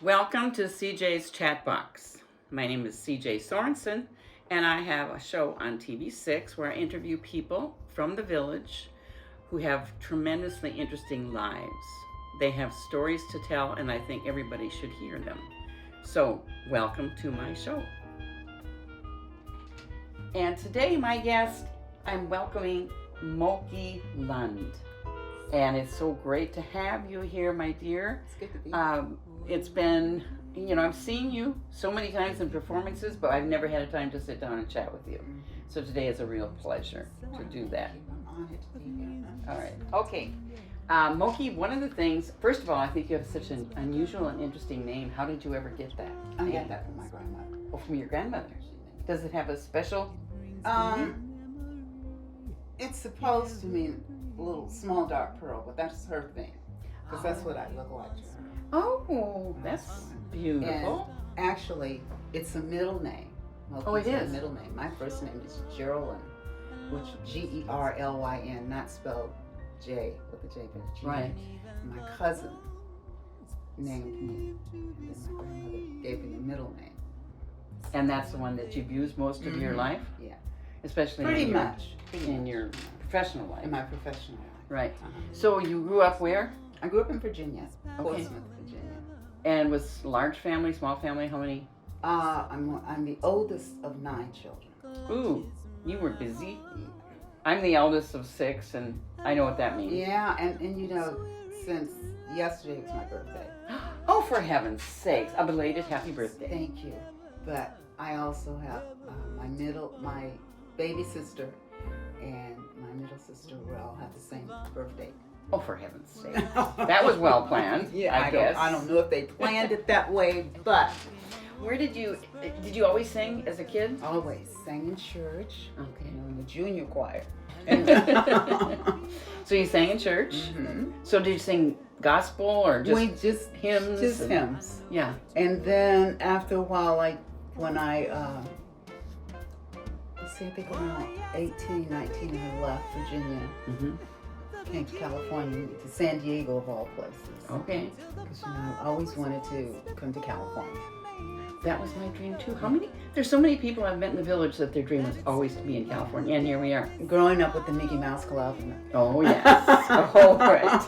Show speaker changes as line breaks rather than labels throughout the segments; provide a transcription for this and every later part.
Welcome to CJ's Chat Box. My name is CJ Sorensen, and I have a show on TV6 where I interview people from the village who have tremendously interesting lives. They have stories to tell, and I think everybody should hear them. So, welcome to my show. And today, my guest, I'm welcoming Moki Lund. And it's so great to have you here, my dear.
It's good to be here.
It's been, I've seen you so many times in performances, but I've never had a time to sit down and chat with you. So today is a real pleasure to do that.
I'm honored to be here.
All right. Okay. Moki, one of the things, first of all, I think you have such an unusual and interesting name. How did you ever get that?
I got that from my grandmother.
Oh, from your grandmother. Does it have a special?
It's supposed to mean a little small dark pearl, but that's her thing, because that's what I look like to her.
Oh, that's beautiful.
And actually, it's a middle name.
Oh, it is?
A middle name. My first name is Geraldine, which Gerlyn, not spelled J with a J, but G.
Right.
My cousin named me, and my grandmother gave me the middle name.
And that's the one that you've used most of your life?
Yeah.
Especially
Pretty
in your,
much.
in your professional life.
In my professional life.
Right.
Uh-huh.
So you grew up where?
I grew up in Virginia,
Okay.
Portsmouth, Virginia.
And was large family, small family? How many?
I'm the oldest of 9 children.
Ooh, you were busy. I'm the eldest of 6, and I know what that means.
Yeah, and since yesterday was my birthday.
Oh, for heaven's sakes! A belated happy birthday.
Thank you. But I also have my baby sister and my middle sister will all have the same birthday.
Oh, for heaven's sake! That was well planned.
Yeah,
I guess.
I don't know if they planned it that way, but
Where did you always sing as a kid?
always sang in church.
Okay.
In the junior choir.
So you sang in church.
Mm-hmm.
So did you sing gospel or just hymns?
Just hymns.
Yeah.
And then after a while, like when I I think around 18, 19, I left Virginia,
Mm-hmm.
came to California, to San Diego of all places.
Okay.
Because I always wanted to come to California.
That was my dream too. There's so many people I've met in the village that their dream was always to be in California, and here we are.
Growing up with the Mickey Mouse Club.
Oh yes. Oh right.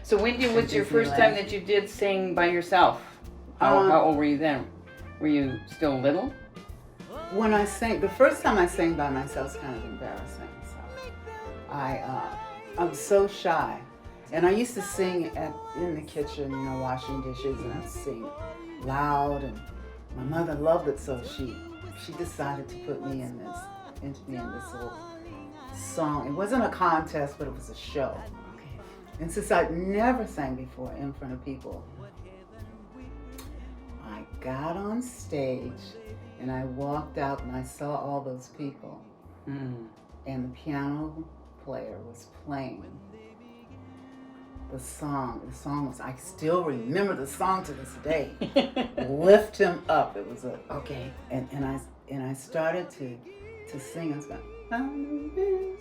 So was your first
Disneyland.
time that you did sing by yourself? How old were you then? Were you still little?
When I sang, the first time I sang by myself was kind of embarrassing. So I was so shy, and I used to sing in the kitchen, washing dishes, and I'd sing loud, and my mother loved it, so she decided to put me in this little song. It wasn't a contest, but it was a show. And since I'd never sang before in front of people, I got on stage and I walked out and I saw all those people.
Mm.
And the piano player was playing the song. The song was, I still remember the song to this day. Lift Him Up. It was
Okay.
and I started to sing. I was going,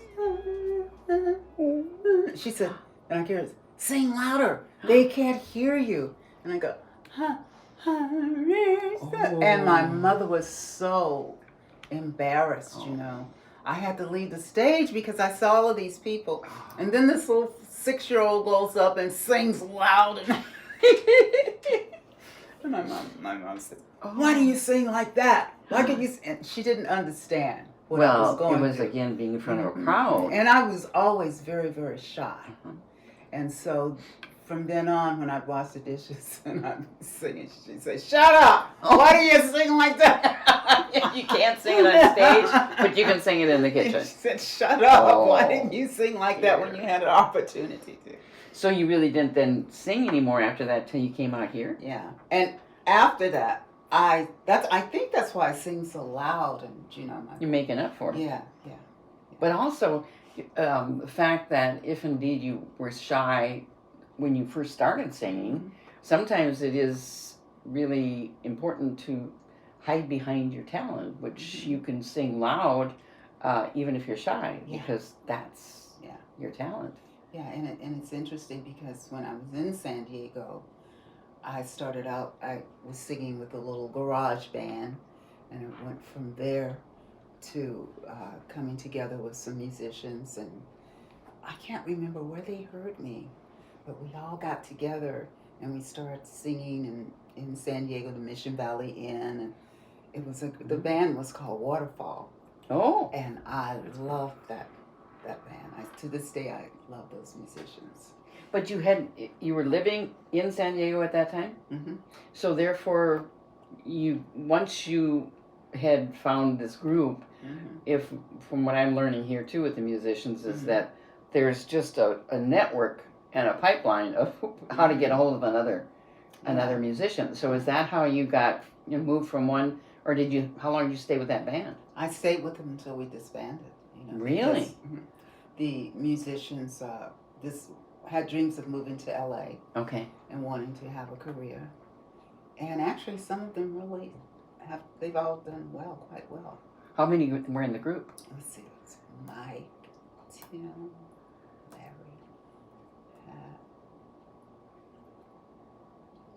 she said, and I hear it, sing louder. They can't hear you. And I go, and my mother was so embarrassed, I had to leave the stage because I saw all of these people. And then this little 6-year-old goes up and sings loud. And my mom said, why do you sing like that? Why can you? And she didn't understand what I was going
it was
through.
again being in front of a crowd.
And I was always very, very shy. And so from then on, when I'd wash the dishes and I'd be singing, she'd say, shut up! Why do you sing like that?
You can't sing it on stage, but you can sing it in the kitchen.
She said, shut up!
Oh,
Why didn't you sing like that when you had an opportunity to?
So you really didn't then sing anymore after that till you came out here?
Yeah. And after that, I think that's why I sing so loud and,
You're making up for it.
Yeah.
But also, the fact that if indeed you were shy when you first started singing, sometimes it is really important to hide behind your talent, which you can sing loud even if you're shy, because that's your talent.
Yeah, and it's interesting because when I was in San Diego, I started out, I was singing with a little garage band, and it went from there to coming together with some musicians. And I can't remember where they heard me, but we all got together and we started singing in San Diego, the Mission Valley Inn. And it was the band was called Waterfall.
Oh.
And I loved that band. To this day, I love those musicians.
But you were living in San Diego at that time?
Mm-hmm.
So therefore, once you had found this group, if from what I'm learning here too with the musicians is that there's just a network and a pipeline of how to get a hold of another musician. So is that how you moved from one, or how long did you stay with that band?
I stayed with them until we disbanded.
Really?
The musicians had dreams of moving to LA.
Okay.
And wanting to have a career. And actually some of them really they've all done quite well.
How many were in the group?
Let's see, it's Mike, Tim, Larry, Pat,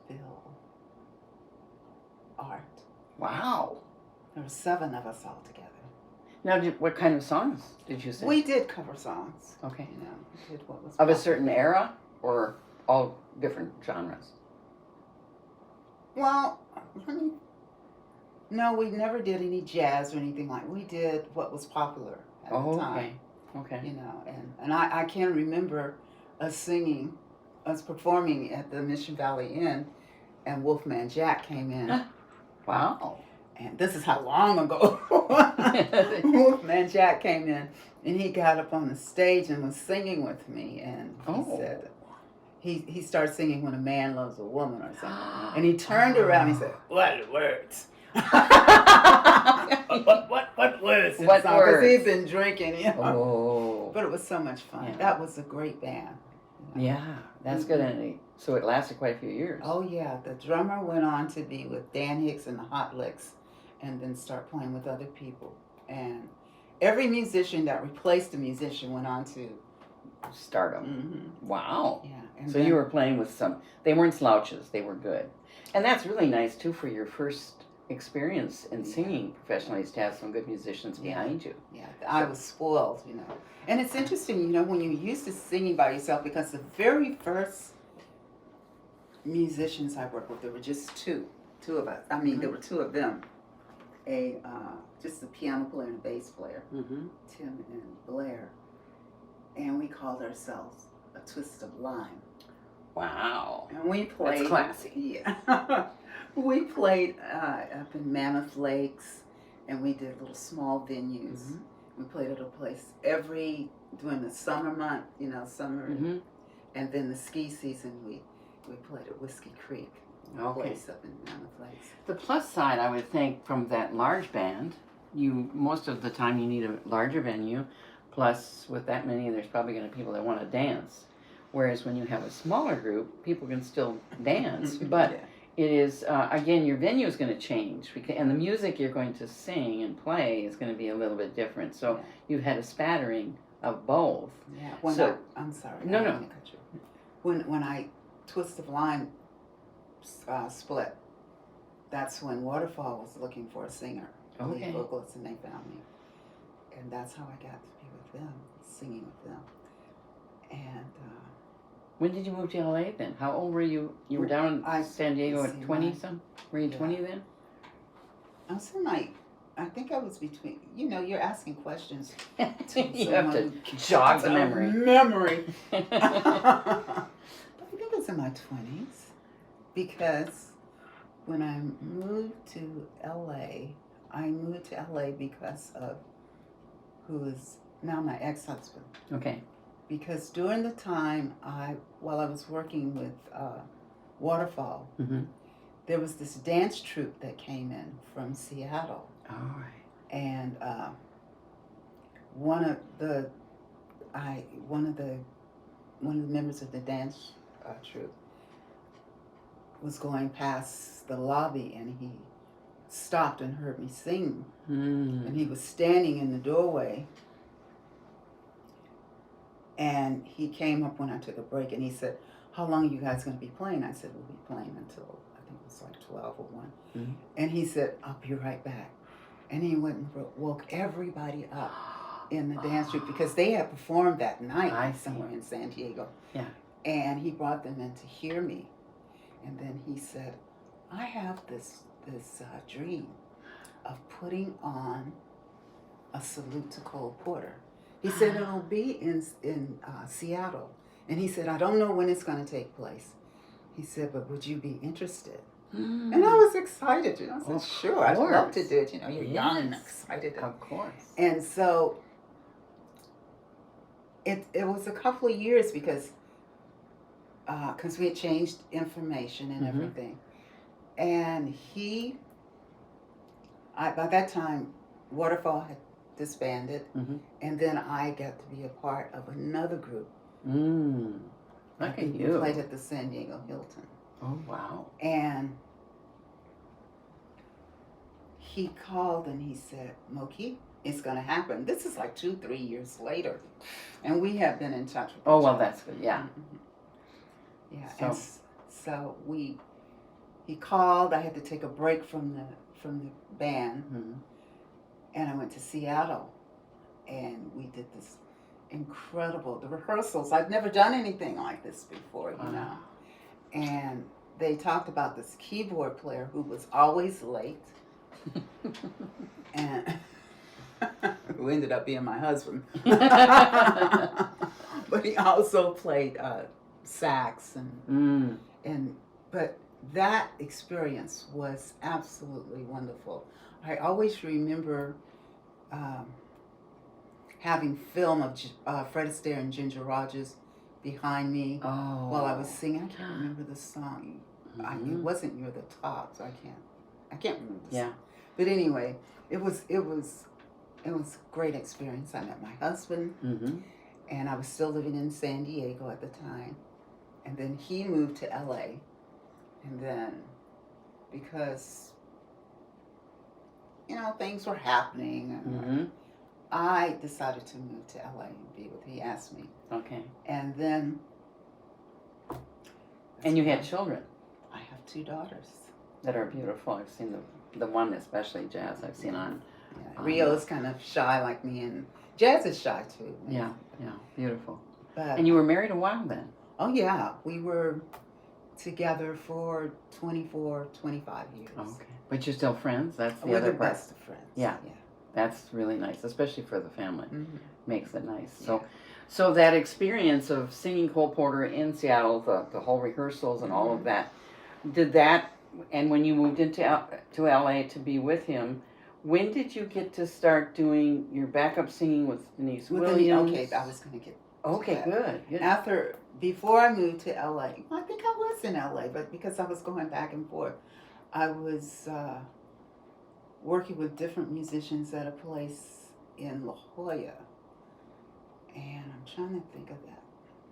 Bill, Art.
Wow.
There were 7 of us all together.
Now, what kind of songs did you sing?
We did cover songs.
Okay.
We did what was
of
popular.
a certain era, or all different genres?
Well, no, we never did any jazz or anything like. We did what was popular at the time.
Okay.
And I can remember us performing at the Mission Valley Inn, and Wolfman Jack came in.
Wow.
And this is how long ago Wolfman Jack came in, and he got up on the stage and was singing with me, and he said, he started singing "When a Man Loves a Woman" or something, and he turned around and he said, "What are the words?" what words?
What words?
Because he'd been drinking,
Oh.
But it was so much fun.
Yeah.
That was a great band.
Yeah, that's good. And so it lasted quite a few years.
Oh yeah, the drummer went on to be with Dan Hicks and the Hot Licks, and then start playing with other people. And every musician that replaced a musician went on to
stardom.
Mm-hmm.
Wow.
Yeah. And
so you were playing with they weren't slouches, they were good. And that's really nice too for your first experience in singing professionally, is to have some good musicians behind you.
Yeah, I was spoiled, And it's interesting, when you're used to singing by yourself, because the very first musicians I worked with, there were just two of us. I mean, there were 2 of them. Just a piano player and a bass player, Tim and Blair. And we called ourselves A Twist of Lime.
Wow.
And we played.
That's classy.
Yeah. We played up in Mammoth Lakes, and we did little small venues. We played at a place during the summer month, summer, and then the ski season, we played at Whiskey Creek, place up in Mammoth Lakes.
The plus side, I would think, from that large band, most of the time you need a larger venue, plus with that many, there's probably going to be people that want to dance. Whereas when you have a smaller group, people can still dance, but it is, again, your venue is going to change, and the music you're going to sing and play is going to be a little bit different. So you've had a spattering of both.
Yeah. I'm sorry.
No.
When I Twist of Lime split, that's when Waterfall was looking for a singer, lead vocalist, and they found me. And that's how I got to be with them, singing with them. And
when did you move to LA then? How old were you? You were down in San Diego at 20-some? Were you 20 then?
I was in I think I was between, you're asking questions.
You have to jog the
memory. But I think it was in my 20s, because when I moved to LA, because of who is now my ex-husband.
Okay.
Because during the time while I was working with Waterfall, there was this dance troupe that came in from Seattle.
All right.
And one of the members of the dance troupe was going past the lobby, and he stopped and heard me sing. And he was standing in the doorway, And he came up when I took a break, and he said, "How long are you guys going to be playing?" I said, "We'll be playing until I think it was like 12 or 1."
Mm-hmm.
And he said, "I'll be right back." And he went and woke everybody up in the dance troupe because they had performed that night somewhere in San Diego.
Yeah.
And he brought them in to hear me. And then he said, "I have this dream of putting on a salute to Cole Porter." He said it'll be in Seattle. And he said, "I don't know when it's going to take place." He said, "But would you be interested?" And I was excited, I said, "Sure, I'd love to do it." You're young and excited.
Of course.
And so it was a couple of years because we had changed information and everything. And by that time, Waterfall had disbanded, and then I got to be a part of another group.
Look at you.
Played at the San Diego Hilton.
Oh, wow.
And he called and he said, "Moki, it's going to happen." This is like 2-3 years later. And we have been in touch with each
well,
other.
that's good. Yeah.
Yeah.
So,
and so he called. I had to take a break from the band. And I went to Seattle. And we did this incredible, the rehearsals. I'd never done anything like this before, you know. And they talked about this keyboard player who was always late. And who ended up being my husband. But he also played sax but that experience was absolutely wonderful. I always remember having film of Fred Astaire and Ginger Rogers behind me while I was singing. I can't remember the song. It wasn't "You're the Top," so I can't remember the song. But anyway, it was a great experience. I met my husband, and I was still living in San Diego at the time. And then he moved to LA. And then because things were happening, and I decided to move to LA and be with him. He asked me.
Okay.
And then.
And you had children?
I have 2 daughters.
That are beautiful. I've seen the one, especially Jazz, I've seen on.
Rio's kind of shy like me, and Jazz is shy too.
Yeah, beautiful.
But,
and you were married a while then?
Oh, yeah. We were together for 24, 25 years.
Okay. But you're still friends? That's the
We're
other
the
part.
best of friends.
Yeah. That's really nice, especially for the family. Makes it nice.
Yeah.
So that experience of singing Cole Porter in Seattle, the whole rehearsals and all of that, and when you moved to LA to be with him, when did you get to start doing your backup singing with Denise Williams?
Okay, I was going to get.
Okay, good.
Before I moved to LA, I think I was in LA, but because I was going back and forth, I was working with different musicians at a place in La Jolla. And I'm trying to think of that.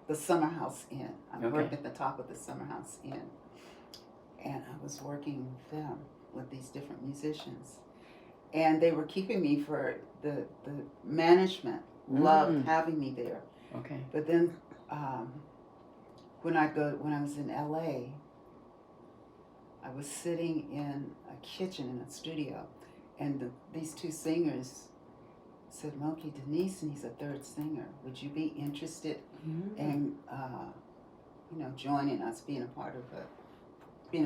The Summer House Inn. I worked at the top of the Summer House Inn. And I was working with them, with these different musicians. And they were keeping me for the management. Loved having me there.
Okay.
But then when I was in LA, I was sitting in a kitchen in a studio, and these 2 singers said, "Moki, Denise needs a 3rd singer. Would you be interested in joining us, being a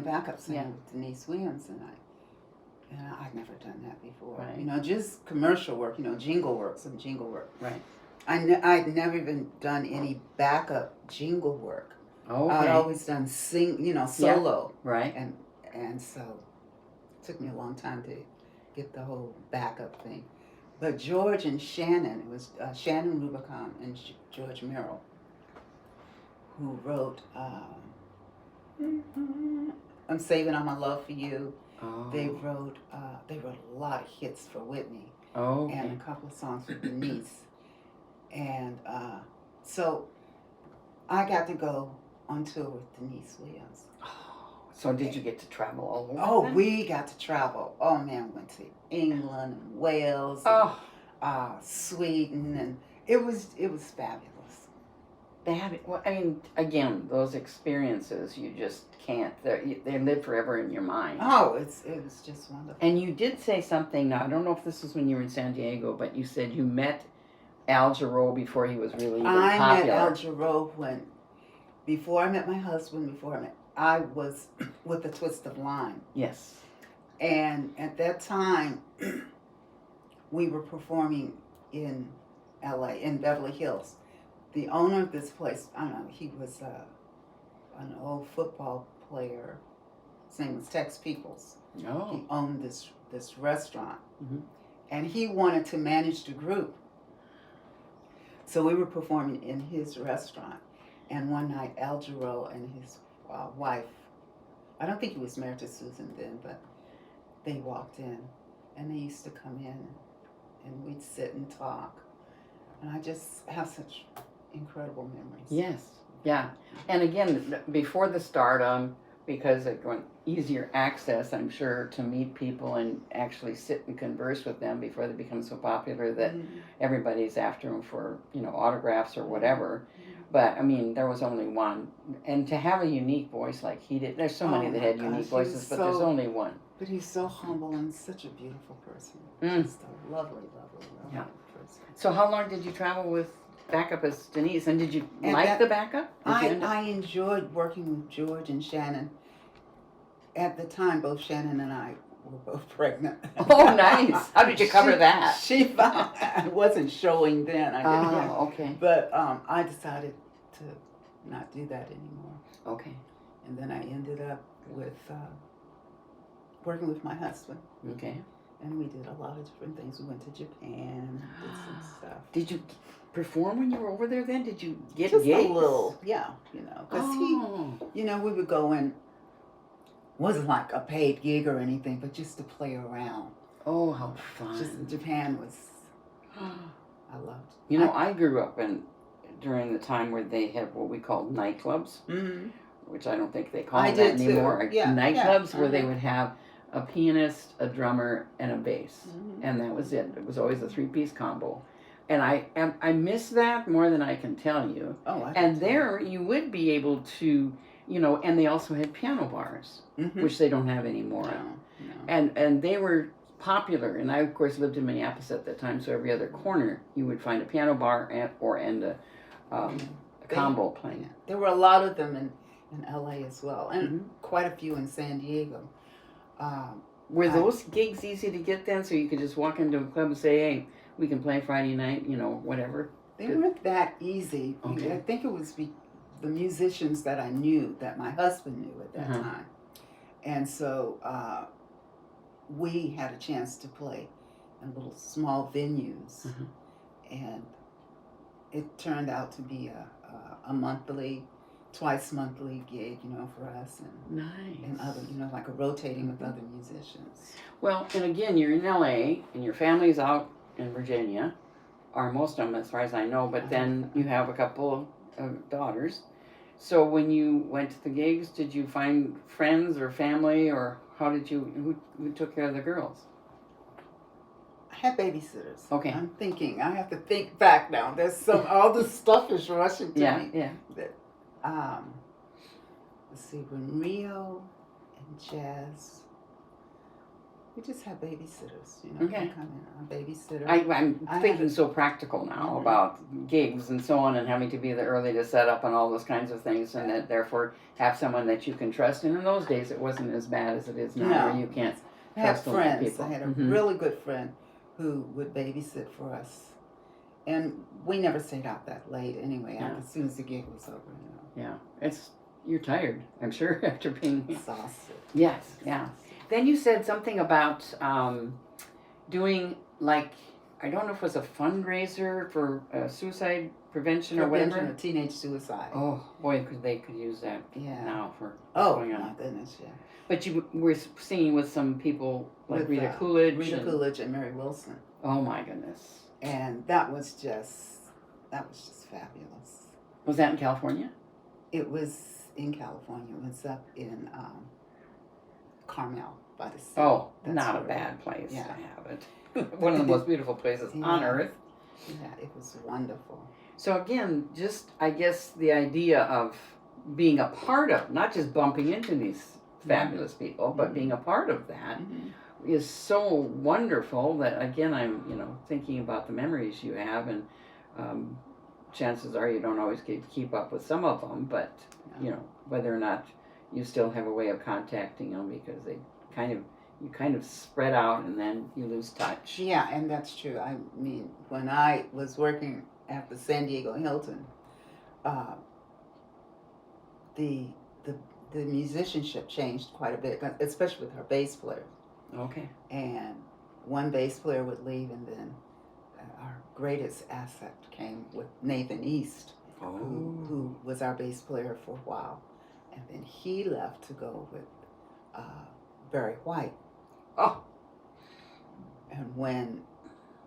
backup singer with Denise Williams?" And I'd never done that before.
Right.
Just commercial work, some jingle work.
Right.
I'd never even done any backup jingle work.
Okay.
I'd always done solo.
Yeah. Right.
And so it took me a long time to get the whole backup thing. But George and Shannon, it was Shannon Rubicon and George Merrill, who wrote "I'm Saving All My Love for You."
Oh.
They wrote a lot of hits for Whitney.
Oh. Okay.
And a couple of songs for Denise. And so I got to go on tour with Denise Williams.
So did you get to travel all over?
Oh, we got to travel. Oh man, went to England and Wales, and, Sweden, and it was fabulous.
well, I mean, again, those experiences you just can't. They live forever in your mind.
Oh, it was just wonderful.
And you did say something. Now I don't know if this was when you were in San Diego, but you said you met Al Jarreau before he was really even popular.
I met Al Jarreau before I met my husband. I was with a Twist of Lime.
Yes.
And at that time, we were performing in L.A. in Beverly Hills. The owner of this place, I don't know, he was an old football player. His name was Tex Peoples.
Oh.
He owned this restaurant.
Mm-hmm.
And he wanted to manage the group. So we were performing in his restaurant. And one night, Al Jarreau and his wife, I don't think he was married to Susan then, but they walked in. And they used to come in and we'd sit and talk. And I just have such incredible memories.
Yes. Yeah. And again, before the stardom, because it went easier access, I'm sure, to meet people and actually sit and converse with them before they become so popular that everybody's after them for, autographs or whatever. But, I mean, there was only one. And to have a unique voice like he did, there's so many that had unique voices, but there's only one.
But he's so humble and such a beautiful person. Just a lovely, lovely, lovely person.
So how long did you travel with backup as Denise? And did you like the backup?
I enjoyed working with George and Shannon. At the time, both Shannon and I were both pregnant.
Oh, nice. How did you cover that?
She found I wasn't showing then.
Okay.
But I decided to not do that anymore.
Okay.
And then I ended up with working with my husband.
Okay.
And we did a lot of different things. We went to Japan, did some stuff.
Did you perform when you were over there then? Did you get
just
gigs?
A little, yeah, because we would go in. Wasn't like a paid gig or anything, but just to play around.
Oh, how fun!
Just Japan was, I loved.
I grew up during the time where they had what we called nightclubs, which I don't think they call that anymore.
Yeah,
nightclubs where they would have a pianist, a drummer, and a bass, and that was it. It was always a three-piece combo, and I miss that more than I can tell you.
Oh,
and there you would be able to, and they also had piano bars, which they don't have anymore.
No.
And they were popular, and I of course lived in Minneapolis at that time, so every other corner you would find a piano bar and a combo playing.
Yeah. There were a lot of them in LA as well, and quite a few in San Diego.
Were those gigs easy to get then, so you could just walk into a club and say, hey, we can play Friday night, whatever?
They weren't that easy.
Okay.
I think it was the musicians that I knew, that my husband knew at that time. And so we had a chance to play in little small venues. And it turned out to be a monthly, twice monthly gig, for us. And,
nice.
And other, like a rotating with other musicians.
Well, and again, you're in LA and your family's out in Virginia, or most of them as far as I know, but then you have a couple of daughters. So when you went to the gigs, did you find friends or family, or who took care of the girls?
I had babysitters.
Okay.
I'm thinking, I have to think back now. There's all this stuff is rushing to me.
Yeah.
Let's see, when Rio and Jazz, we just had babysitters,
Okay.
come in, a babysitter.
I'm thinking so practical now about gigs and so on, and having to be there early to set up and all those kinds of things, and that therefore have someone that you can trust. And in those days, it wasn't as bad as it is now, where you can't trust a lot of people.
I had a really good friend who would babysit for us, and we never stayed out that late anyway. As soon as the gig was over,
Yeah, you're tired, I'm sure, after being
exhausted.
Yes, yeah. Then you said something about doing, like, I don't know if it was a fundraiser for suicide prevention or whatever.
Prevention of teenage suicide.
Oh, boy, they could use that now for what's going on.
Oh, my goodness, yeah.
But you were singing with some people like
with,
Rita Coolidge.
Coolidge and Mary Wilson.
Oh, my goodness.
And that was just fabulous.
Was that in California?
It was in California. It was up in Carmel by the sea.
Oh, not a bad place to have it. One of the most beautiful places on earth.
Yeah, it was wonderful.
So again, just I guess the idea of being a part of, not just bumping into these fabulous people, but being a part of that is so wonderful that again I'm thinking about the memories you have, and chances are you don't always get to keep up with some of them, but whether or not you still have a way of contacting them, because they you kind of spread out and then you lose touch.
Yeah, and that's true. I mean, when I was working at the San Diego Hilton, the musicianship changed quite a bit, especially with our bass player.
Okay.
And one bass player would leave, and then our greatest asset came with Nathan East, who was our bass player for a while, and then he left to go with Barry White.
Oh.
And when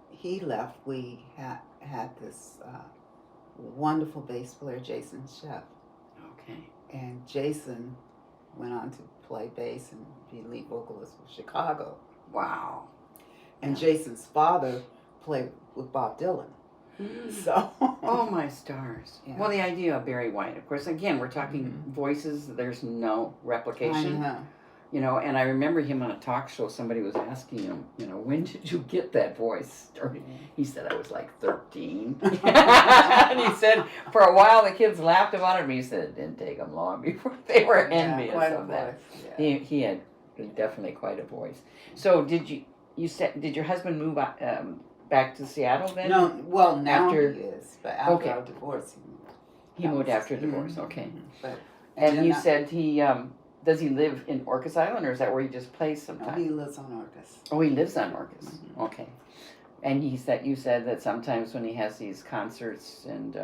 he left, we had this wonderful bass player, Jason Sheff.
Okay.
And Jason went on to play bass and be lead vocalist with Chicago.
Wow.
And Jason's father played with Bob Dylan. So.
Oh my stars.
Yeah.
Well, the idea of Barry White, of course, again, we're talking voices. There's no replication.
I know.
And I remember him on a talk show, somebody was asking him, when did you get that voice? He said, I was like 13. And he said, for a while the kids laughed about it, but he said it didn't take them long before they were envious of that. Yeah. He had definitely quite a voice. So did your husband move back to Seattle then?
No, well, now he is, but after our divorce,
he moved after divorce, okay.
But,
and you said does he live in Orcas Island, or is that where he just plays sometimes?
No, he lives on Orcas.
Oh, he lives on Orcas. Okay. And you said that sometimes when he has these concerts and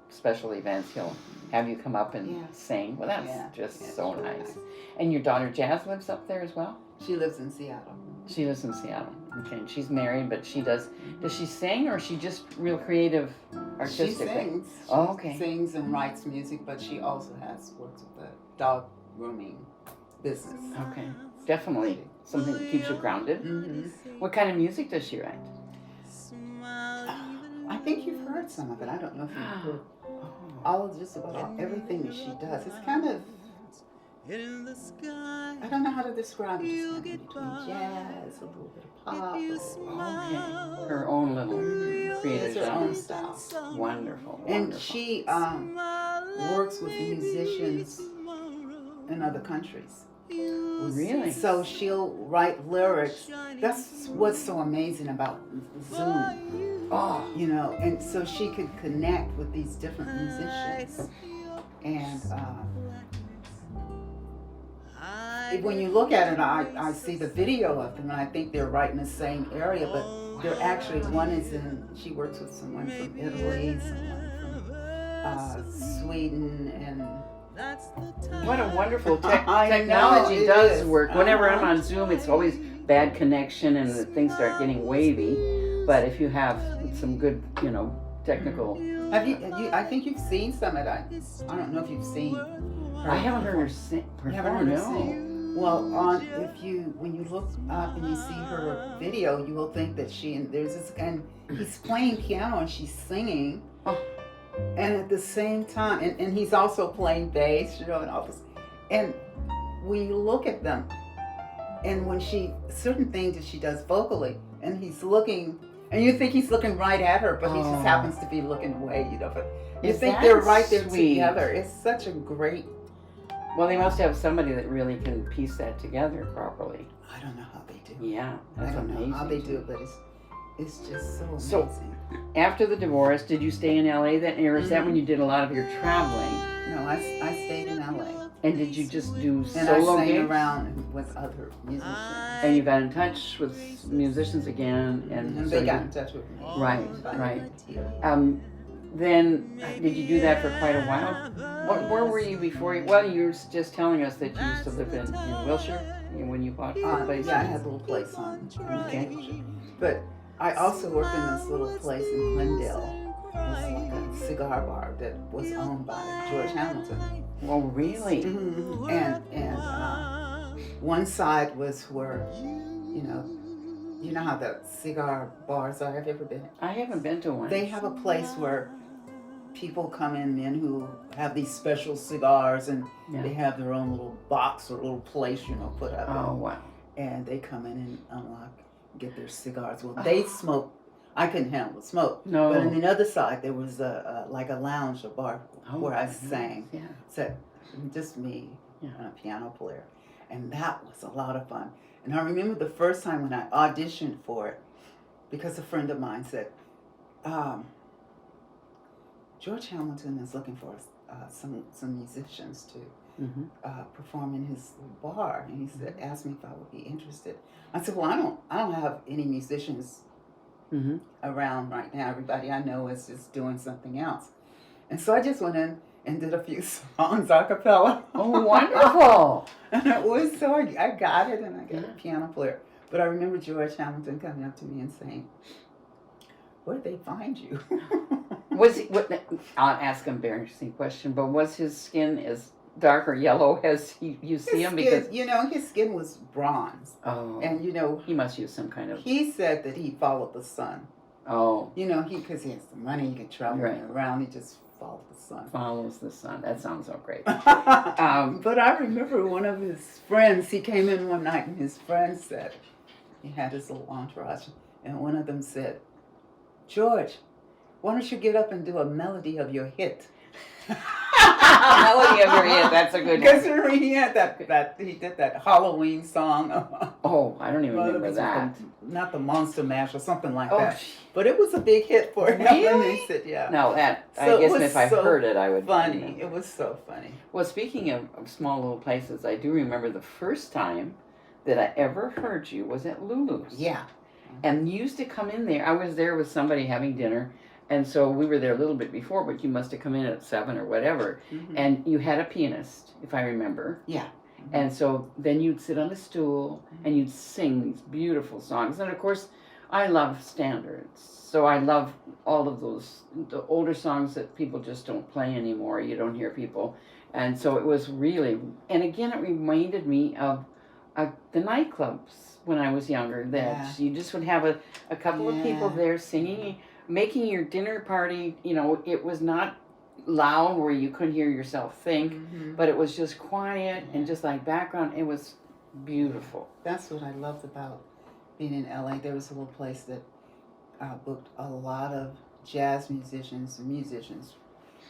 special events, he'll have you come up and sing. Well, that's just so nice. And your daughter Jazz lives up there as well?
She lives in Seattle.
She lives in Seattle. Okay. And she's married, but she does she sing, or is she just real creative, artistic?
She sings.
Okay.
She sings and writes music, but she also works with the dog grooming business.
Okay. Definitely something that keeps you grounded. What kind of music does she write?
I think you've heard some of it. I don't know if you've heard just about everything that she does. It's kind of, I don't know how to describe it. It's kind of between jazz, a little bit of pop.
Okay. Her own little creative
It's her own style.
Wonderful.
And she works with musicians in other countries.
Really?
So she'll write lyrics. That's what's so amazing about Zoom.
Oh.
And so she could connect with these different musicians. And when you look at it, I see the video of them, and I think they're right in the same area, but they're actually, she works with someone from Italy, someone from Sweden, and
what a wonderful technology does work. Whenever I'm on Zoom, it's always bad connection and things start getting wavy. But if you have some good, technical.
Have you? I think you've seen some of that. I don't know if you've seen her.
I haven't heard her sing.
You haven't heard her sing? Well, when you look up and you see her video, you will think that he's playing piano and she's singing.
Oh.
And at the same time, and he's also playing bass, and all this. And when you look at them, and when certain things that she does vocally, and he's looking, and you think he's looking right at her, but he just happens to be looking away, But you think they're right there together. It's such a great.
Well, they must have somebody that really can piece that together properly.
I don't know how they do.
Yeah, that's amazing.
I don't know how they do it, but it's just so amazing.
So, after the divorce, did you stay in LA then, or is that when you did a lot of your traveling?
No, I stayed in LA.
And did you just do solo
gigs? And I sang
gigs?
around with other musicians.
And you got in touch with musicians again, and
they got in touch with me.
Right. Then did you do that for quite a while? Where were you before? Well, you were just telling us that you used to live in Wilshire when you bought the place.
Yeah, I had a little place on. Okay. But I also worked in this little place in Glendale. It was like a cigar bar that was owned by George Hamilton.
Oh, really?
Mm-hmm. And one side was where, you know how the cigar bars are. Have you ever been?
I haven't been to one.
They have a place where people come in, men who have these special cigars, and they have their own little box or little place, put up.
Oh, wow.
And they come in and unlock, get their cigars. Well, they smoke. I couldn't handle the smoke.
No.
But on the other side, there was like a lounge, a bar, where I sang.
Yeah.
So just me and a piano player. And that was a lot of fun. And I remember the first time when I auditioned for it, because a friend of mine said, George Hamilton is looking for some musicians to perform in his bar, and he said, asked me if I would be interested. I said, well, I don't have any musicians around right now. Everybody I know is just doing something else, and so I just went in and did a few songs a cappella.
Oh, wonderful!
And it was so I got it, and I got a piano player. But I remember George Hamilton coming up to me and saying, "Where did they find you?"
Was he? I'll ask an embarrassing question, but was his skin as dark or yellow as you see him?
Because
because
his skin was bronze.
Oh,
and
he must use some kind of.
He said that he followed the sun.
Oh,
because he has the money, he can travel around. He just followed the sun.
Follows the sun. That sounds so great.
But I remember one of his friends. He came in one night, and his friend said, he had his little entourage, and one of them said, "George, why don't you get up and do a melody of your hit?"
Melody of your hit. That's a good one.
Because he had he did that Halloween song.
Oh, I don't even remember that.
Not the Monster Mash or something like that. But it was a big hit for him.
Really?
And they said, yeah.
No, I guess if I heard it, I would.
Funny. It was so funny.
Well, speaking of small little places, I do remember the first time that I ever heard you was at Lulu's.
Yeah.
And you used to come in there. I was there with somebody having dinner. And so we were there a little bit before, but you must have come in at 7 or whatever. And you had a pianist, if I remember.
Yeah.
And so then you'd sit on a stool and you'd sing these beautiful songs. And of course, I love standards. So I love all of those, the older songs that people just don't play anymore. You don't hear people. And so it was really, and again, it reminded me of the nightclubs when I was younger, that you just would have a couple of people there singing, making your dinner party. It was not loud where you couldn't hear yourself think, but it was just quiet and just like background. It was beautiful.
That's what I loved about being in LA. There was a little place that booked a lot of jazz musicians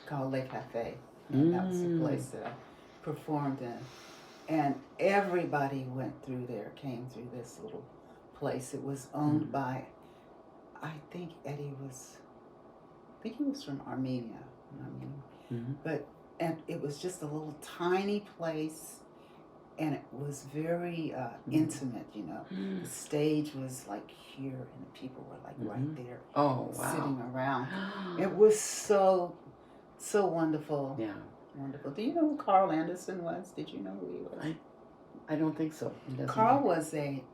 called Le Cafe. And that was the place that I performed in. And everybody came through this little place. It was owned by, I think he was from Armenia. And it was just a little tiny place, and it was very intimate, The stage was like here, and the people were like right there, sitting around. It was so wonderful.
Yeah.
Wonderful. Do you know who Carl Anderson was? Did you know who he was?
I don't think so.
Carl was a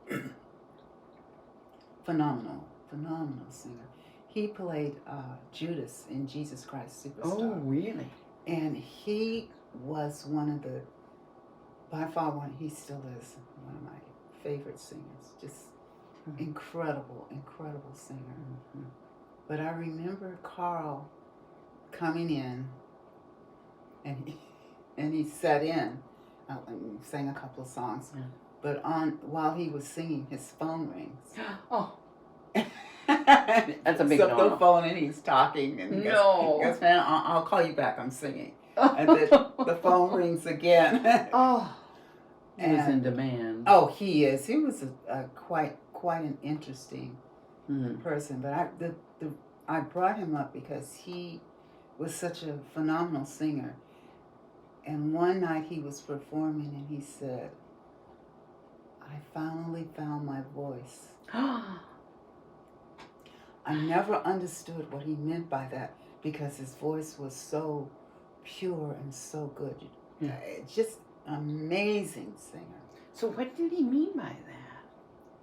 phenomenal singer. He played Judas in Jesus Christ Superstar.
Oh, really?
And he was by far he still is one of my favorite singers. Just incredible singer. But I remember Carl coming in, and he sat in and sang a couple of songs. But while he was singing, his phone rings.
Oh. That's a big no.
So the phone, and he's talking, and he goes, "Man, I'll call you back. I'm singing." And the phone rings again.
He was in demand.
Oh, he is. He was a quite an interesting person. But I brought him up because he was such a phenomenal singer. And one night he was performing, and he said, "I finally found my voice." I never understood what he meant by that, because his voice was so pure and so good. Just amazing singer.
So what did he mean by that?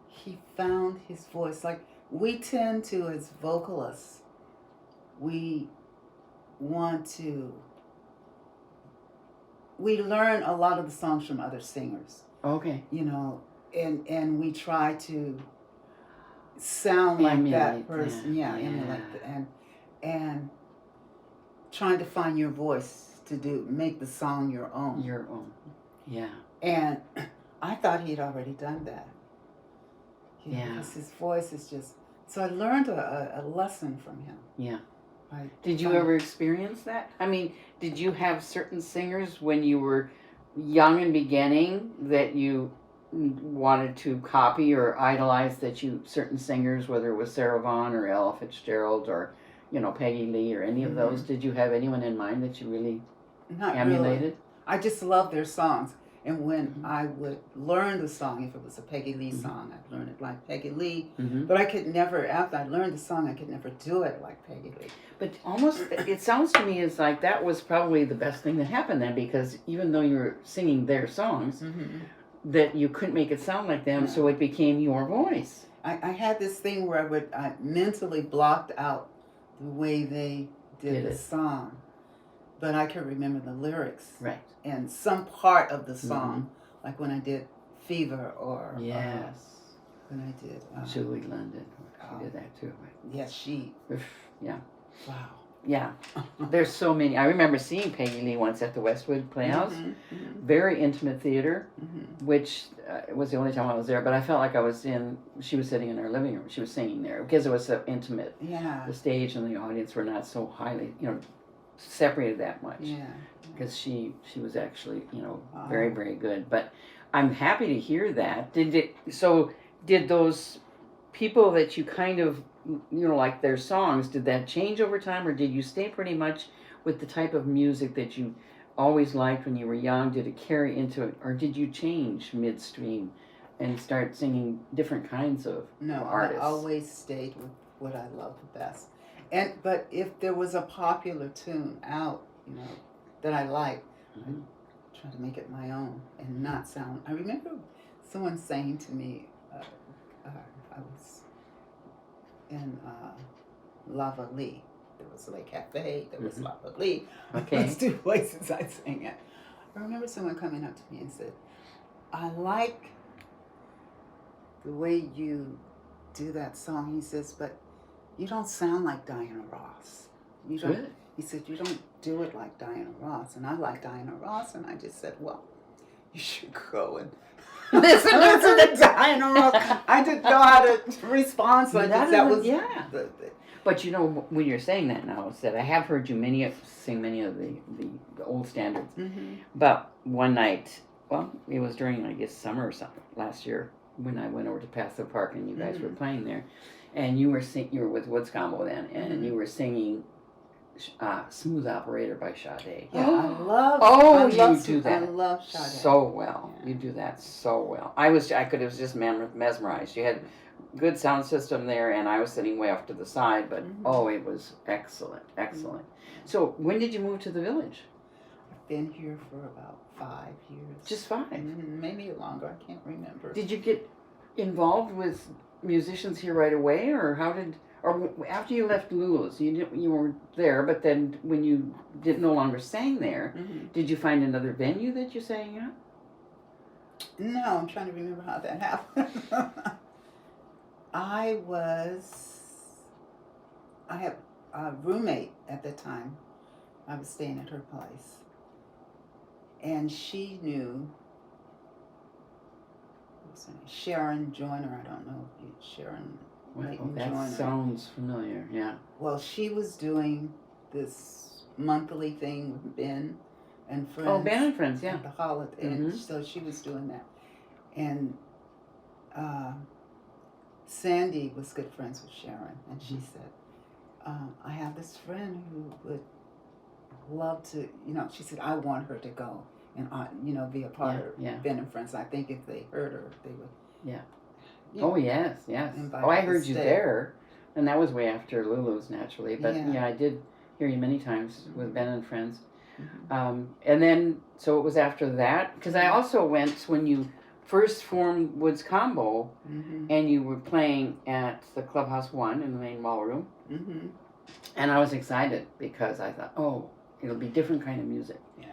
He found his voice. Like we tend to, as vocalists, we learn a lot of the songs from other singers.
Okay.
And we try to sound like that person. Emulate. And trying to find your voice to make the song your own.
Your own. Yeah.
And I thought he'd already done that.
Yeah.
Because his voice is just... So I learned a lesson from him.
Yeah. Did you ever experience that? I mean, did you have certain singers when you were young and beginning that you wanted to copy or idolize, certain singers, whether it was Sarah Vaughan or Ella Fitzgerald or, Peggy Lee or any of those? Did you have anyone in mind that you really emulated?
Really. I just love their songs. And when I would learn the song, if it was a Peggy Lee song, I'd learn it like Peggy Lee. But I could never, after I learned the song, I could never do it like Peggy Lee.
But almost, it sounds to me as like that was probably the best thing that happened then, because even though you were singing their songs, that you couldn't make it sound like them, so it became your voice.
I had this thing where I mentally blocked out the way they did the song. But I could remember the lyrics.
Right.
And some part of the song, like when I did Fever or... when I did...
Julie London. She did that too. Right?
Yes, she...
Yeah.
Wow.
Yeah. There's so many. I remember seeing Peggy Lee once at the Westwood Playhouse. Very intimate theater, which was the only time I was there. But I felt like she was sitting in her living room. She was singing there because it was so intimate.
Yeah.
The stage and the audience were not so highly, separated that much.
Yeah.
Because she was actually, very, very good. But I'm happy to hear that. Did those people that you kind of, like their songs, did that change over time, or did you stay pretty much with the type of music that you always liked when you were young? Did it carry into it, or did you change midstream and start singing different kinds of artists?
I always stayed with what I loved the best. But if there was a popular tune out, that I liked, I'd try to make it my own and not sound... I remember someone saying to me, I was in Lava Lee. There was Lake Cafe, there was Lava Lee.
Okay.
Those two places I sang at. I remember someone coming up to me and said, I like the way you do that song. He says, but you don't sound like Diana Ross. You don't.
Really?
He said, you don't do it like Diana Ross. And I like Diana Ross. And I just said, well, you should go and listen to Diana Ross. I didn't know how to respond. So that was...
Yeah. But when you're saying that now, it's that I have heard you sing many of the old standards. But one night, it was during, I guess, summer or something, last year, when I went over to Paso Park and you guys were playing there. And you were with Woods Combo then, and you were singing Smooth Operator by Sade.
Yeah, I love
that.
I love Sade.
So well.
Yeah.
You do that so well. I was just mesmerized. You had good sound system there, and I was sitting way off to the side, but it was excellent. So when did you move to the village?
I've been here for about 5 years.
Just 5?
Maybe longer, I can't remember.
Did you get involved with musicians here right away, or after you left Lula's, you were there, but then when you no longer sang there, did you find another venue that you sang at?
No, I'm trying to remember how that happened. I had a roommate at the time. I was staying at her place, and she knew Sharon Joyner. I don't know if Sharon.
That sounds familiar, yeah.
Well, she was doing this monthly thing with Ben and Friends.
Oh, Ben and Friends, yeah.
At the holiday. And so she was doing that. And Sandy was good friends with Sharon. And she said, I have this friend who would love to, she said, I want her to go and, be a part of Ben and Friends. I think if they heard her, they would.
Yeah. Oh, yes. I heard you there, and that was way after Lulu's, naturally. But, I did hear you many times with Ben and Friends. And then, so it was after that, because I also went when you first formed Woods Combo, and you were playing at the Clubhouse 1 in the main ballroom. And I was excited, because I thought, it'll be different kind of music.
Yeah.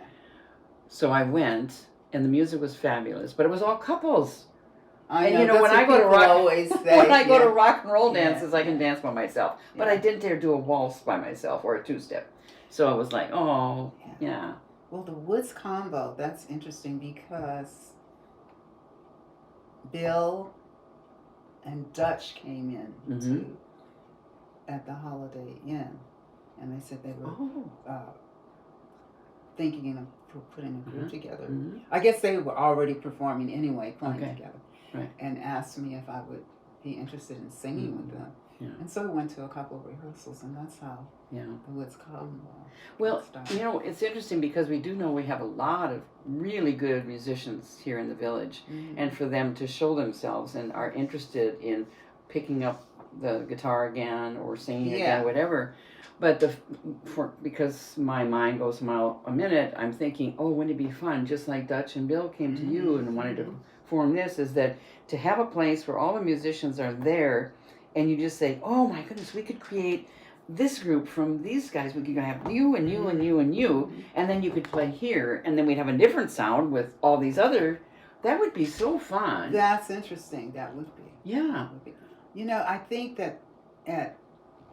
So I went, and the music was fabulous, but it was all couples.
And
when I go to rock and roll
Yeah.
dances, I can dance by myself. But I didn't dare do a waltz by myself or a two-step. So it was like, oh, yeah.
Well, the Woods combo, that's interesting because Bill and Dutch came in
Mm-hmm.
at the Holiday Inn, and they said they were
Oh.
thinking of putting a group together.
Mm-hmm.
I guess they were already performing anyway, playing
Okay.
together,
Right.
and asked me if I would be interested in singing with them.
Yeah.
And so we went to a couple of rehearsals, and that's how
Yeah.
the Woods combo.
Well,
started.
you know, it's interesting because we do know we have a lot of really good musicians here in the village, and for them to show themselves and are interested in picking up the guitar again or singing again, whatever. But because my mind goes a mile a minute, I'm thinking, oh, wouldn't it be fun? Just like Dutch and Bill came to you and wanted to form this, is that to have a place where all the musicians are there, and you just say, oh my goodness, we could create this group from these guys. We could have you and you and you and you, and then you could play here, and then we'd have a different sound with all these other. That would be so fun.
That's interesting. That would be.
Yeah.
That would be. You know, I think that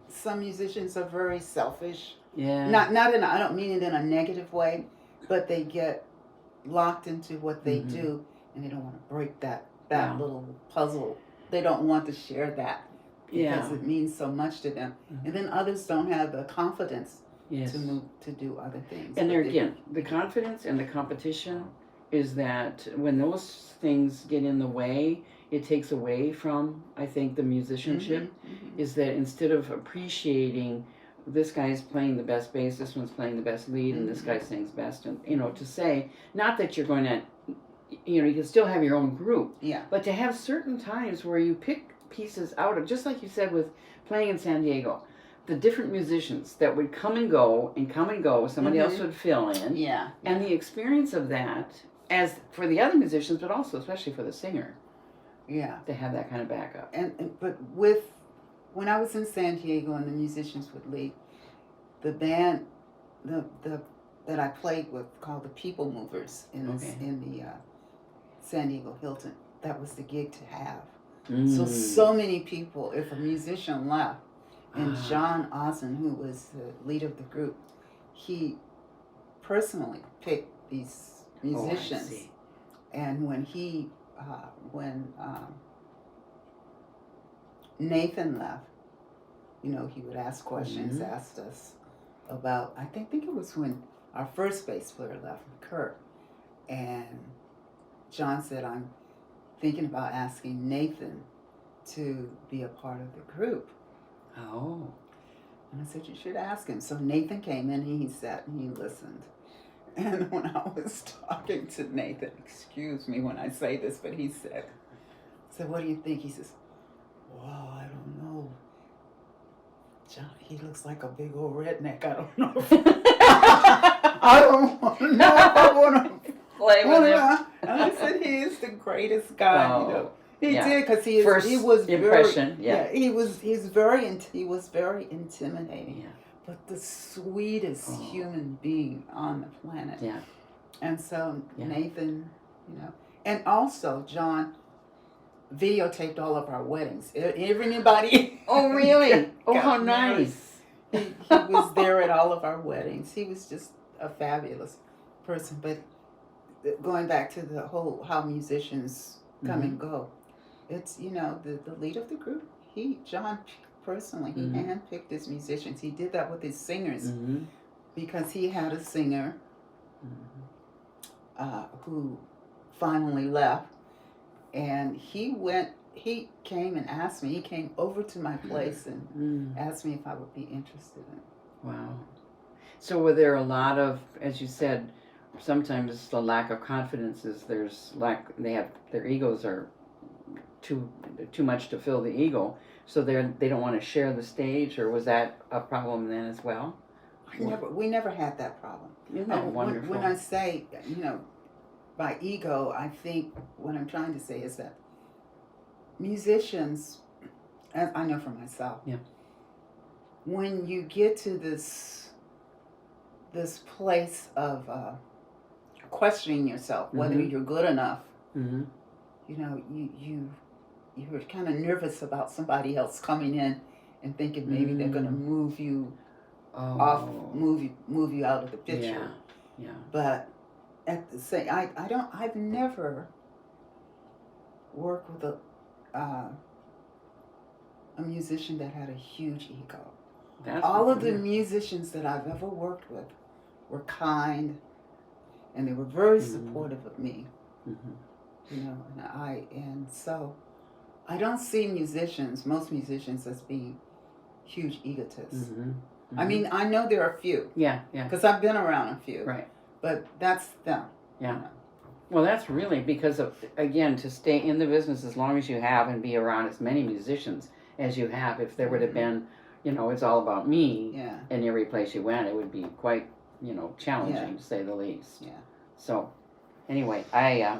some musicians are very selfish.
Yeah.
Not in. I don't mean it in a negative way, but they get locked into what they do, and they don't want to break that little puzzle. They don't want to share that because it means so much to them. And then others don't have the confidence to move to do other things.
And there again, the confidence and the competition is that when those things get in the way, it takes away from, I think, the musicianship. Is that instead of appreciating this guy's playing the best bass, this one's playing the best lead, and this guy sings best, and to say, not that you're going to, you can still have your own group, but to have certain times where you pick pieces out of, just like you said with playing in San Diego, the different musicians that would come and go, somebody else would fill in, and the experience of that, as for the other musicians, but also especially for the singer, to have that kind of backup.
But when I was in San Diego and the musicians would leave, the band that I played with, called the People Movers in the San Diego Hilton, that was the gig to have. So many people, if a musician left, and John Ozen, who was the leader of the group, he personally picked these musicians. And when Nathan left, he would ask questions, asked us about, I think it was when our first bass player left, Kurt, and John said, I'm thinking about asking Nathan to be a part of the group.
Oh.
And I said, you should ask him. So Nathan came in and he sat and he listened. And when I was talking to Nathan, excuse me when I say this, but he said, what do you think? He says, well, I don't know. John, he looks like a big old redneck. I don't know. I don't know if I want to
play with him.
And I said, he is the greatest guy,
Oh.
He did, because he was
impression,
very, he was very intimidating.
Yeah.
But the sweetest human being on the planet.
Yeah.
And so Nathan, and also John videotaped all of our weddings. Everybody.
Oh, really? Oh, how nice.
He was there at all of our weddings. He was just a fabulous person. But going back to the whole how musicians come and go, it's, the lead of the group, John personally, he handpicked his musicians. He did that with his singers because he had a singer who finally left, and he came and asked me, he came over to my place and asked me if I would be interested in it.
Wow. So were there a lot of, as you said, sometimes the lack of confidence is their egos are too much to fill the ego, so they don't want to share the stage, or was that a problem then as well?
We never had that problem.
Isn't that wonderful?
When I say, by ego, I think what I'm trying to say is that musicians, as I know for myself, when you get to this place of questioning yourself, whether you're good enough, you're kind of nervous about somebody else coming in and thinking maybe they're going to move you off, move you out of the picture.
Yeah.
But at the same, I've never worked with a musician that had a huge ego. All of the musicians that I've ever worked with were kind, and they were very supportive of me. You know, and so I don't see most musicians, as being huge egotists. I mean, I know there are a few.
Yeah.
Because I've been around a few.
Right.
But that's them.
Yeah.
You know.
Well, that's really because of, again, to stay in the business as long as you have and be around as many musicians as you have. If there would have been, you know, it's all about me in every place you went, it would be quite, you know, challenging to say the least.
Yeah.
So, anyway, I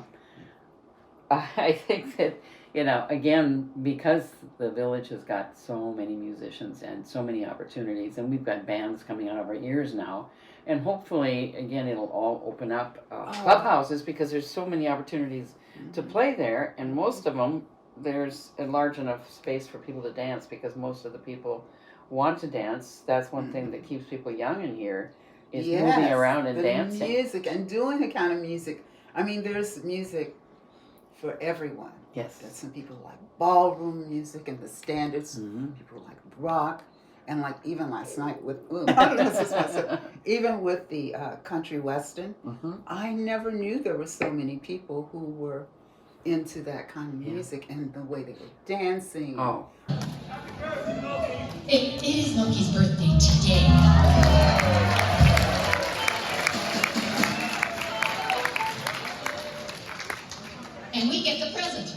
think that, you know, again, because the village has got so many musicians and so many opportunities, and we've got bands coming out of our ears now, and hopefully, again, it'll all open up clubhouses, because there's so many opportunities to play there, and most of them, there's a large enough space for people to dance, because most of the people want to dance. That's one thing that keeps people young in here, is moving around and dancing.
Music, and doing the kind of music. I mean, there's music for everyone.
Yes.
There's some people like ballroom music and the standards. People like rock, and like even last night with even with the country western. I never knew there were so many people who were into that kind of music and the way they were dancing.
Oh.
It is Loki's birthday today. And we get the present.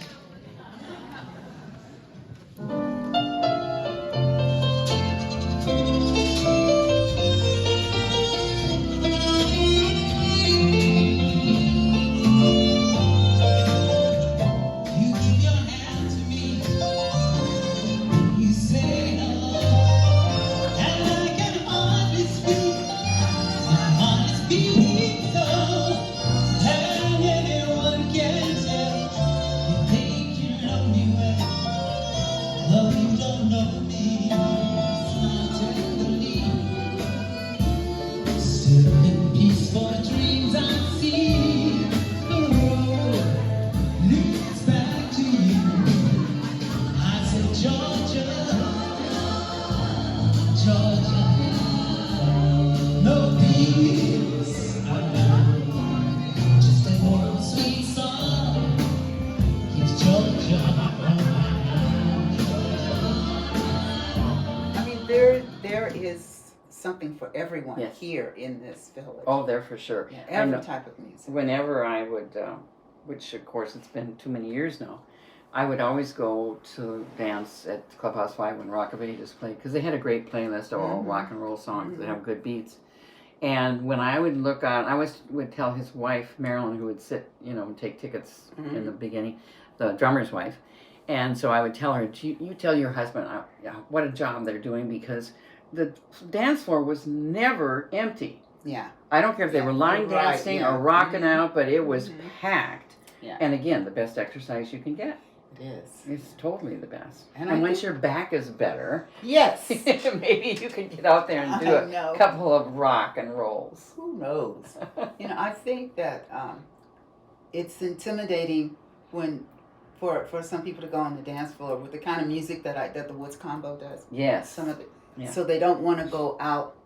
There is something for everyone here in this village.
Oh, there for sure.
Yeah, every type of music.
Whenever I would, which of course it's been too many years now, I would always go to dance at Clubhouse 5 when Rock of Ages played, because they had a great playlist of all rock and roll songs that have good beats. And when I would look on, I would tell his wife, Marilyn, who would sit, you know, and take tickets in the beginning, the drummer's wife. And so I would tell her, you tell your husband what a job they're doing, because the dance floor was never empty.
Yeah.
I don't care if they were line dancing or rocking out, but it was packed.
Yeah.
And again, the best exercise you can get.
It is.
It's totally the best.
And
once your back is better,
yes,
maybe you can get out there and do a couple of rock and rolls.
Who knows? You know, I think that it's intimidating when for some people to go on the dance floor with the kind of music that the Woods Combo does.
Yes.
Some of it. Yeah. So they don't want to go out.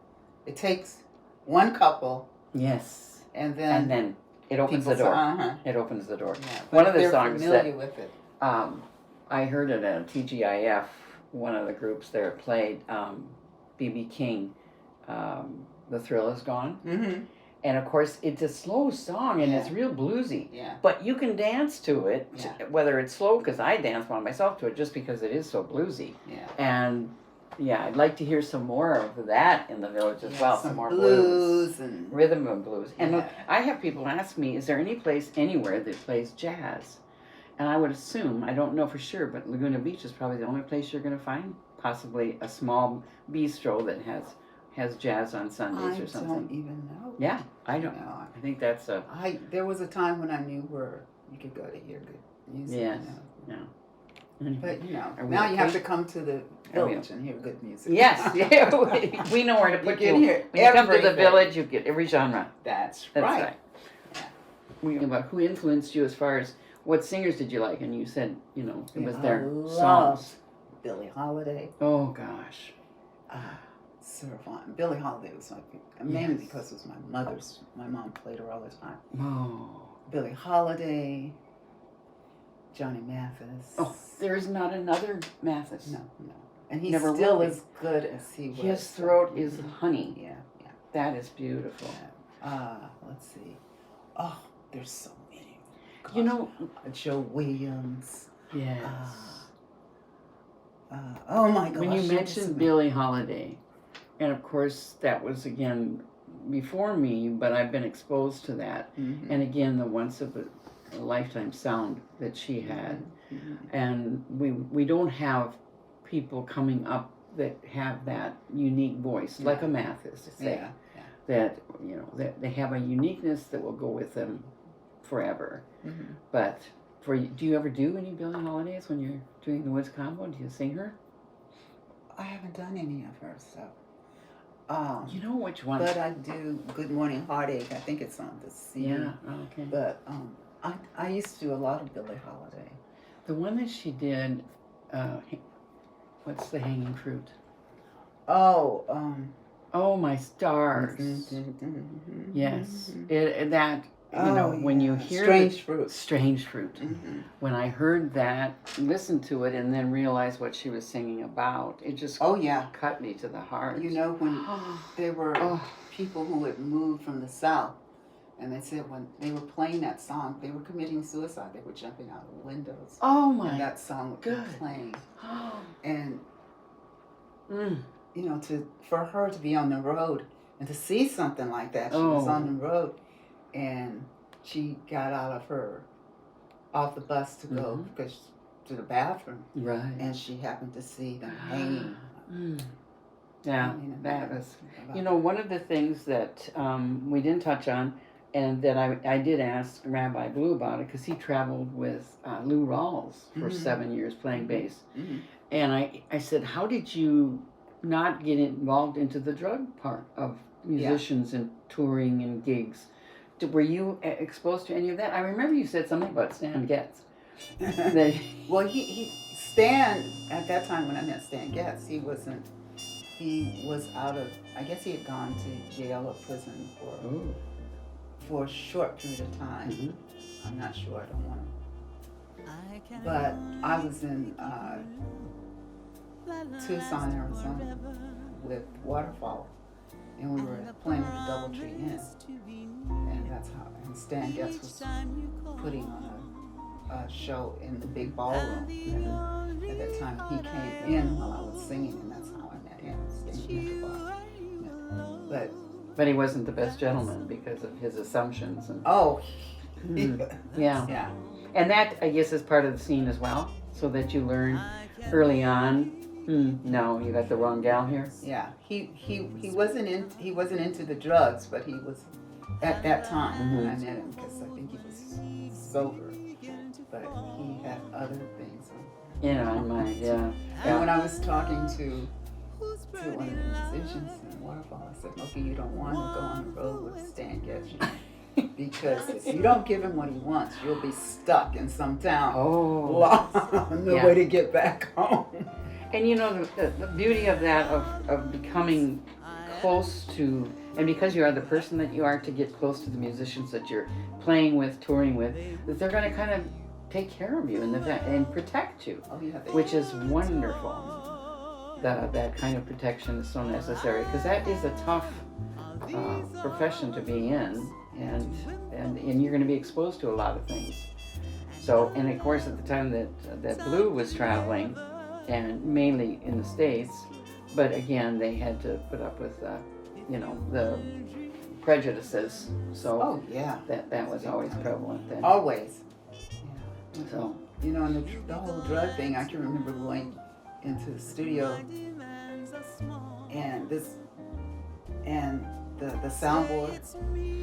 It takes one couple.
Yes.
And then
it opens the door. It opens the door.
Yeah,
one of the songs
familiar with it.
I heard it at TGIF, one of the groups there played B.B. King, The Thrill Is Gone.
Mm-hmm.
And of course, it's a slow song and it's real bluesy.
Yeah.
But you can dance to it, whether it's slow, because I dance by myself to it just because it is so bluesy.
Yeah.
And I'd like to hear some more of that in the village as well. Some more
blues and
rhythm and blues. And I have people ask me, is there any place anywhere that plays jazz? And I would assume, I don't know for sure, but Laguna Beach is probably the only place you're going to find possibly a small bistro that has jazz on Sundays or something.
I don't even know.
Yeah, I don't know. I think that's
there was a time when I knew where you could go to hear good music.
Yes, yeah.
But you know,
Are we
now you have
okay?
to come to the village and hear good music.
Yes, yeah, we know where to put
You
you.
can hear
When you come to the
everything.
village, you get every genre.
That's
That's
right.
right. We about who influenced you as far as what singers did you like? And you said, you know, it was their
loved
songs.
Billie Holiday.
Oh gosh.
Sarah Vaughan. Billie Holiday was my favorite, mainly
Yes.
because it was my mom played her all the time.
Oh.
Billie Holiday, Johnny Mathis.
Oh, there is not another Mathis.
No. And he
Never
still
will be.
as good as he was.
His throat is honey.
Yeah.
That is beautiful.
Let's see. Oh, there's so many.
You know,
Joe Williams.
yes.
Oh my gosh.
When you
there's
mentioned
so many.
Billie Holiday, and of course that was again before me, but I've been exposed to that.
Mhm.
And again, the once of a lifetime sound that she had.
Mhm.
And we don't have people coming up that have that unique voice, like a Mathis, say,
Yeah.
that, you know, that they have a uniqueness that will go with them forever.
Mhm.
But do you ever do any Billie Holidays when you're doing the Woods combo? Do you sing her?
I haven't done any of her stuff.
You know which one?
But I do Good Morning Heartache. I think it's on the CD.
Yeah, okay.
But I used to do a lot of Billie Holiday.
The one that she did, what's the hanging fruit?
Oh,
Oh, my stars. Yes. That, you know, when you hear
Strange Fruit.
Strange Fruit.
Mhm.
When I heard that, listened to it, and then realized what she was singing about, it just
Oh yeah.
cut me to the heart.
You know when there were
Oh.
people who had moved from the South, and they said when they were playing that song, they were committing suicide. They were jumping out of windows.
Oh
And
my
that song would be
God.
playing. And
Mm.
you know, for her to be on the road and to see something like that, she was
Oh.
on the road, and she got off the bus to go to the bathroom,
Right.
and she happened to see them hanging.
Mm. Yeah,
hanging in
that
there.
was, you know, one of the things that we didn't touch on, and that I did ask Rabbi Blue about it, because he traveled with Lou Rawls for 7 years playing bass.
Mhm.
And I said, how did you not get involved into the drug part of musicians and touring and gigs? Were you exposed to any of that? I remember you said something about Stan Getz. That,
Well, Stan, at that time when I met Stan Getz, he was out of, I guess he had gone to jail or prison for a short period of time.
Mhm.
I'm not sure, I don't want to. But I was in Tucson, Arizona with Waterfall, and we were playing at the Doubletree Inn, and that's how, and Stan Getz was putting on a show in the big ballroom, and at that time he came in while I was singing, and that's how I met him, Stan Getz.
but he wasn't the best gentleman because of his assumptions. And,
Oh,
yeah.
yeah.
And that, I guess, is part of the scene as well, so that you learn early on, no, you got the wrong gal here.
Yeah, he wasn't into the drugs, but he was at that time when I met him, because I think he was sober, but he had other things.
Yeah, in mind, yeah.
And when I was talking to one of the musicians in Waterfall, I said, "Okay, you don't want to go on the road with Stan Getz, because if you don't give him what he wants, you'll be stuck in some town.
Oh,
No way to get back home."
And you know, the beauty of that, of becoming close to, and because you are the person that you are, to get close to the musicians that you're playing with, touring with, that they're going to kind of take care of you and protect you,
Oh, yeah,
which is wonderful. That kind of protection is so necessary, because that is a tough profession to be in, and you're going to be exposed to a lot of things. So, and of course, at the time that Blue was traveling, and mainly in the States, but again, they had to put up with, the prejudices. So,
Oh, yeah.
that was always prevalent then.
Always. Yeah.
So,
You know, and the whole drug thing, I can remember going into the studio, and the soundboard.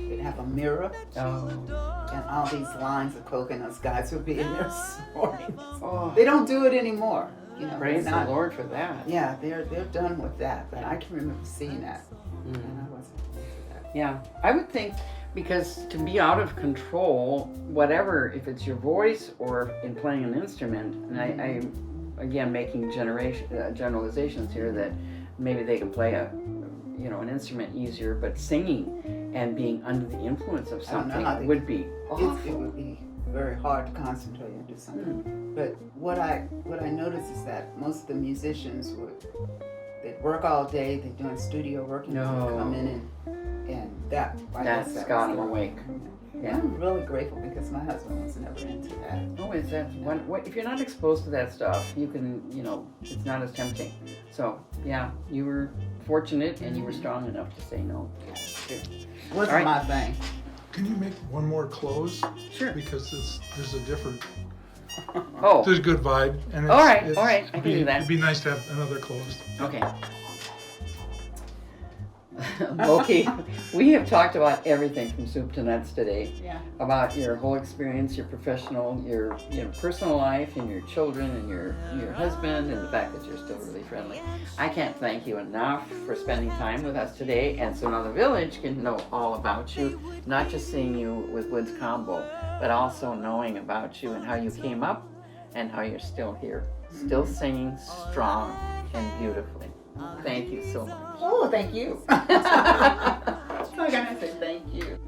They'd have a mirror,
Oh.
and all these lines of coconuts. Guys would be in there snorting.
Oh.
They don't do it anymore. You know,
Praise
they're not,
the Lord for that.
Yeah, they're done with that. But I can remember seeing that,
Mm.
and I wasn't into that.
Yeah, I would think because to be out of control, whatever, if it's your voice or in playing an instrument, and I'm again making generalizations here that maybe they can play an instrument easier, but singing and being under the influence of
I don't know how
something
they-
would be
It
awful.
would be very hard to concentrate and do something. But what I noticed is that most of the musicians they'd work all day, they're doing studio work, and
No.
they'd come in and that I guess
That's
that
got
was
them
the-
awake. Yeah.
I'm really grateful because my husband was never into that.
Oh, is that if you're not exposed to that stuff, you can, it's not as tempting. So, yeah, you were fortunate and you were strong enough to say no.
Wasn't
All right.
my thing.
Can you make one more close?
Sure.
Because there's a different,
Oh,
there's a good vibe. And
all right, I can do that.
It'd be nice to have another close.
okay. Okay, we have talked about everything from soup to nuts today.
Yeah.
About your whole experience, your professional, your personal life, and your children, and your husband, and the fact that you're still really friendly. I can't thank you enough for spending time with us today, and so now the village can know all about you, not just seeing you with Woods Combo, but also knowing about you and how you came up, and how you're still here, still singing strong and beautifully. Thank you so much.
Oh, thank you. So I gotta say thank you.